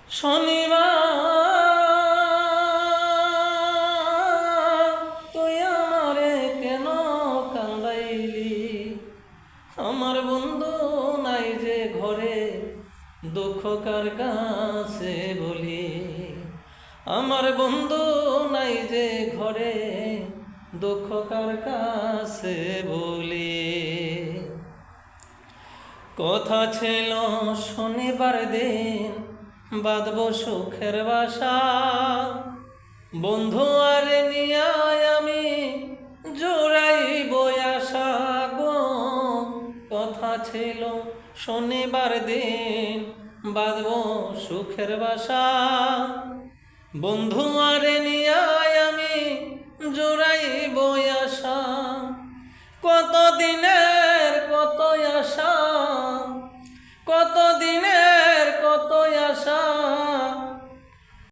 শনিবার তুই আমারে কেন কান্দাইলি? আমার বন্ধু নাই যে ঘরে, দুঃখ কার কাছে বলি। আমার বন্ধু নাই যে ঘরে, দুঃখ কার কাছে বলি। কথা ছিল শনিবার দিন বাঁধব সুখের বাসা, বন্ধু আরে নিয়ে আমি জোড়াইব আশা গো। কথা ছিল শনিবার দিন বাঁধব সুখের বাসা, বন্ধু আরে নিয়ে আমি জোড়াইব আশা। কত দিনের কত আশা, কত দিনের